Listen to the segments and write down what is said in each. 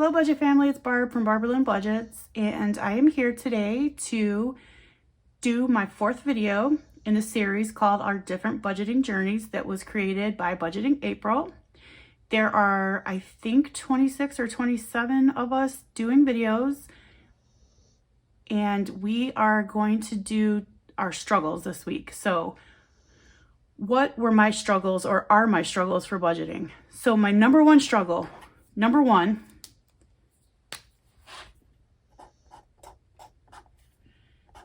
Hello budget family, it's Barb from Barb and I Budgets, and I am here today to do my fourth video in a series called Our Different Budgeting Journeys that was created by Budgeting April. There are, I think, 26 or 27 of us doing videos, and we are going to do our struggles this week. So what were my struggles, or are my struggles for budgeting? So my number one struggle, number one,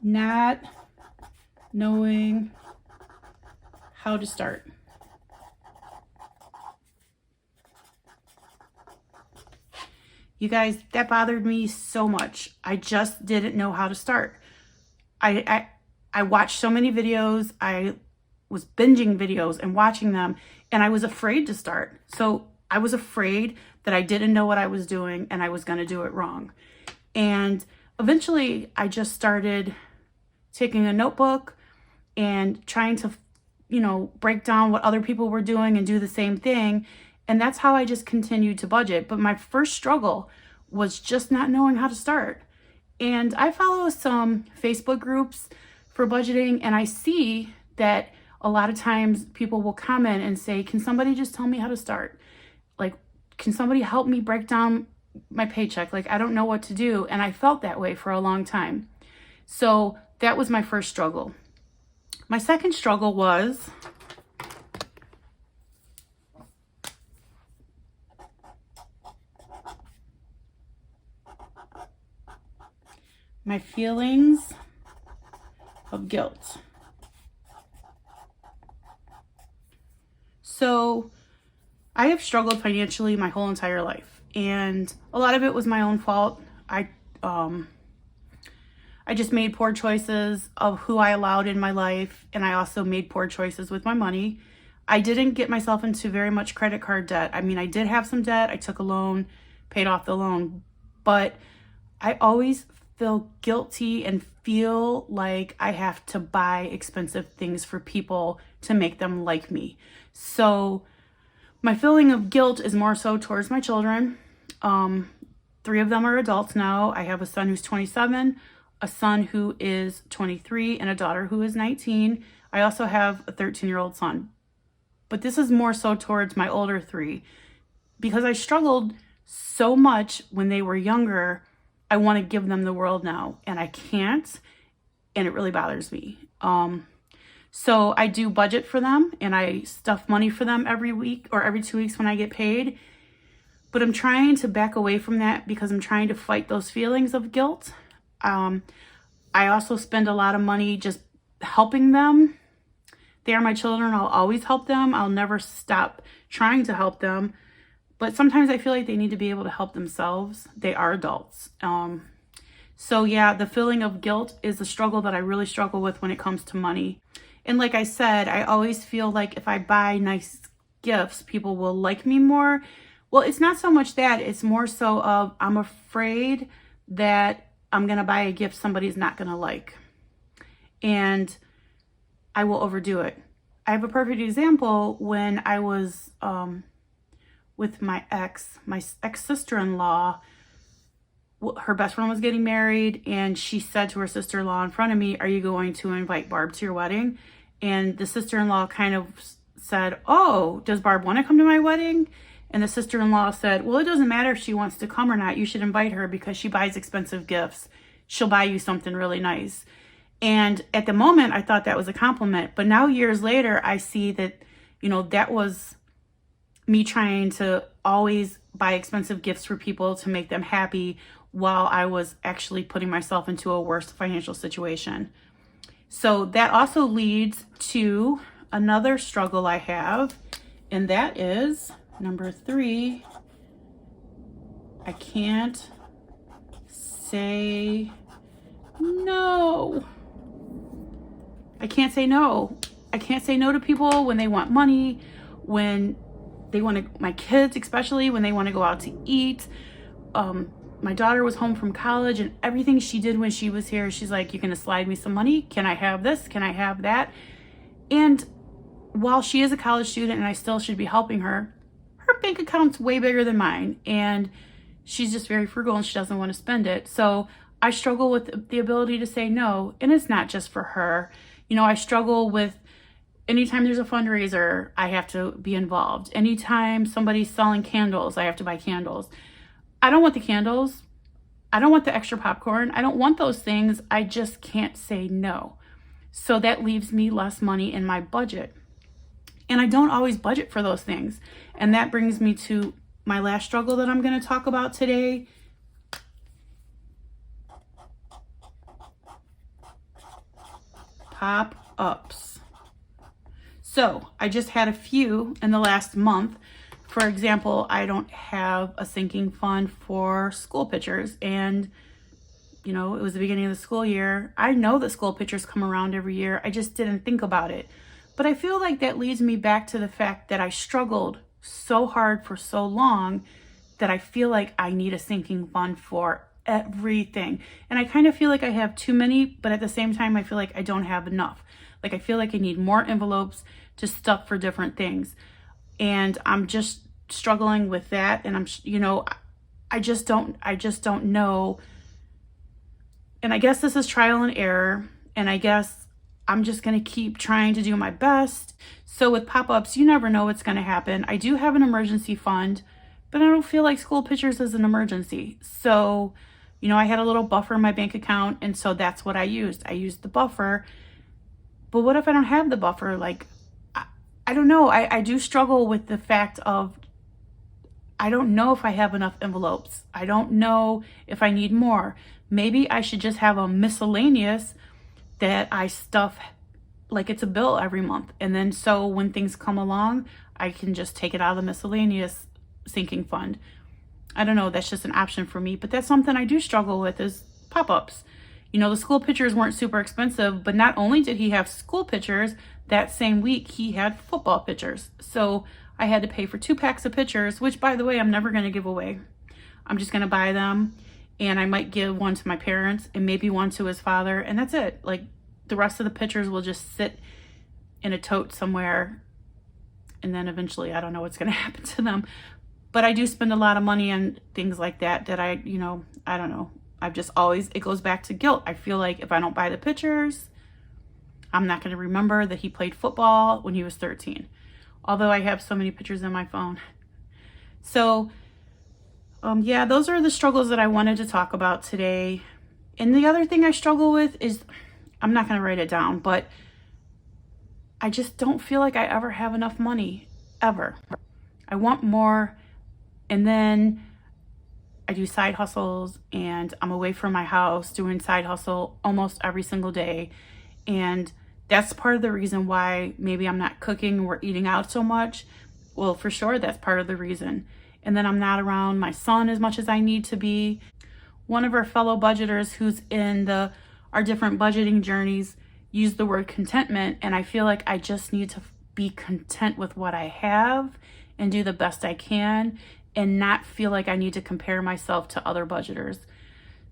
not knowing how to start. You guys, that bothered me so much. I just didn't know how to start. I watched so many videos. I was binging videos and watching them, and I was afraid to start. So I was afraid that I didn't know what I was doing and I was going to do it wrong. And eventually I just started taking a notebook and trying to, break down what other people were doing and do the same thing. And that's how I just continued to budget. But my first struggle was just not knowing how to start. And I follow some Facebook groups for budgeting, and I see that a lot of times people will comment and say, can somebody just tell me how to start? Like, can somebody help me break down my paycheck? Like, I don't know what to do. And I felt that way for a long time. So that was my first struggle. My second struggle was my feelings of guilt. So I have struggled financially my whole entire life, and a lot of it was my own fault. I just made poor choices of who I allowed in my life, and I also made poor choices with my money. I didn't get myself into very much credit card debt. I mean, I did have some debt. I took a loan, paid off the loan, but I always feel guilty and feel like I have to buy expensive things for people to make them like me. So my feeling of guilt is more so towards my children. 3 of them are adults now. I have a son who's 27, a son who is 23, and a daughter who is 19. I also have a 13-year-old son. But this is more so towards my older 3. Because I struggled so much when they were younger, I want to give them the world now, and I can't, and it really bothers me. So I do budget for them, and I stuff money for them every week or every 2 weeks when I get paid. But I'm trying to back away from that because I'm trying to fight those feelings of guilt. I also spend a lot of money just helping them. They are my children. I'll always help them. I'll never stop trying to help them. But sometimes I feel like they need to be able to help themselves. They are adults. So yeah, the feeling of guilt is a struggle that I really struggle with when it comes to money. And like I said, I always feel like if I buy nice gifts, people will like me more. Well, it's not so much that. It's more so of I'm afraid that I'm going to buy a gift somebody's not going to like. And I will overdo it. I have a perfect example when I was with my ex-sister-in-law. Her best friend was getting married, and she said to her sister-in-law in front of me, are you going to invite Barb to your wedding? And the sister-in-law kind of said, oh, does Barb want to come to my wedding? And the sister-in-law said, well, it doesn't matter if she wants to come or not. You should invite her because she buys expensive gifts. She'll buy you something really nice. And at the moment, I thought that was a compliment. But now years later, I see that, that was me trying to always buy expensive gifts for people to make them happy while I was actually putting myself into a worse financial situation. So that also leads to another struggle I have, and that is number 3. I can't say no. I can't say no. I can't say no to people when they want money, when they want to, my kids especially, when they want to go out to eat. My daughter was home from college, and everything she did when she was here, she's like, you're going to slide me some money? Can I have this? Can I have that? And while she is a college student and I still should be helping her, her bank account's way bigger than mine. And she's just very frugal and she doesn't want to spend it. So I struggle with the ability to say no. And it's not just for her. You know, I struggle with anytime there's a fundraiser, I have to be involved. Anytime somebody's selling candles, I have to buy candles. I don't want the candles. I don't want the extra popcorn. I don't want those things. I just can't say no. So that leaves me less money in my budget. And I don't always budget for those things. And that brings me to my last struggle that I'm going to talk about today. Pop-ups. So I just had a few in the last month. For example, I don't have a sinking fund for school pictures. And, you know, it was the beginning of the school year. I know that school pictures come around every year. I just didn't think about it. But I feel like that leads me back to the fact that I struggled so hard for so long that I feel like I need a sinking fund for everything. And I kind of feel like I have too many, but at the same time, I feel like I don't have enough. Like I feel like I need more envelopes to stuff for different things. And I'm just struggling with that. And I'm, you know, I just don't know. And I guess this is trial and error. And I guess I'm just going to keep trying to do my best. So with pop-ups, you never know what's going to happen. I do have an emergency fund, but I don't feel like school pictures is an emergency. So, you know, I had a little buffer in my bank account. And so that's what I used. I used the buffer. But what if I don't have the buffer? Like, I don't know. I do struggle with the fact of, I don't know if I have enough envelopes. I don't know if I need more. Maybe I should just have a miscellaneous that I stuff like it's a bill every month. And then so when things come along, I can just take it out of the miscellaneous sinking fund. I don't know. That's just an option for me. But that's something I do struggle with is pop-ups. You know, the school pictures weren't super expensive, but not only did he have school pictures, that same week he had football pictures. So I had to pay for 2 packs of pictures, which by the way, I'm never going to give away. I'm just going to buy them and I might give one to my parents and maybe one to his father. And that's it. Like the rest of the pictures will just sit in a tote somewhere. And then eventually I don't know what's going to happen to them. But I do spend a lot of money on things like that I, you know, I don't know. I've just always, it goes back to guilt. I feel like if I don't buy the pictures, I'm not going to remember that he played football when he was 13. Although I have so many pictures on my phone. So, yeah, those are the struggles that I wanted to talk about today. And the other thing I struggle with is, I'm not going to write it down, but I just don't feel like I ever have enough money, ever. I want more. And then I do side hustles and I'm away from my house doing side hustle almost every single day. And that's part of the reason why maybe I'm not cooking or eating out so much. Well, for sure, that's part of the reason. And then I'm not around my son as much as I need to be. One of our fellow budgeters who's in our different budgeting journeys used the word contentment. And I feel like I just need to be content with what I have and do the best I can and not feel like I need to compare myself to other budgeters.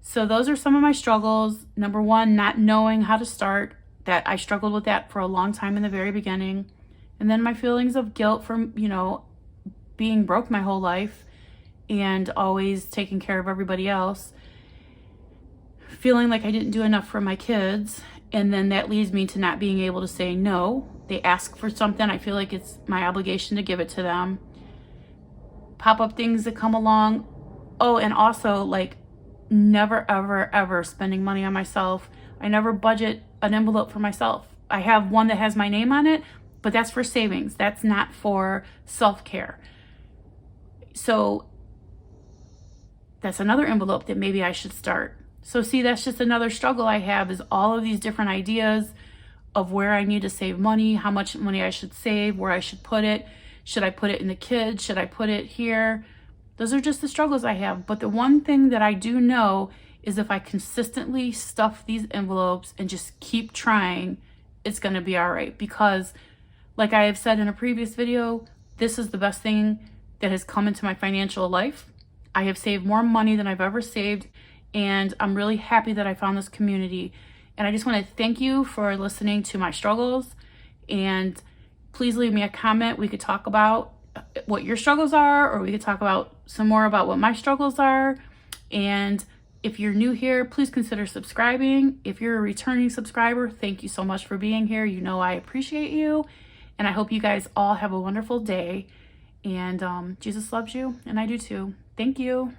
So those are some of my struggles. Number one, not knowing how to start. That I struggled with that for a long time in the very beginning. And then my feelings of guilt from, you know, being broke my whole life and always taking care of everybody else. Feeling like I didn't do enough for my kids. And then that leads me to not being able to say no. They ask for something. I feel like it's my obligation to give it to them. Pop-up things that come along. Oh, and also like never, ever, ever spending money on myself. I never budget an envelope for myself. I have one that has my name on it, but that's for savings. That's not for self-care. So that's another envelope that maybe I should start. So see, that's just another struggle I have is all of these different ideas of where I need to save money, how much money I should save, where I should put it. Should I put it in the kids? Should I put it here? Those are just the struggles I have. But the one thing that I do know is if I consistently stuff these envelopes and just keep trying, it's going to be all right. Because like I have said in a previous video, this is the best thing that has come into my financial life. I have saved more money than I've ever saved. And I'm really happy that I found this community. And I just want to thank you for listening to my struggles. And please leave me a comment. We could talk about what your struggles are, or we could talk about some more about what my struggles are. And if you're new here, please consider subscribing. If you're a returning subscriber, thank you so much for being here. You know I appreciate you. And I hope you guys all have a wonderful day. And Jesus loves you, and I do too. Thank you.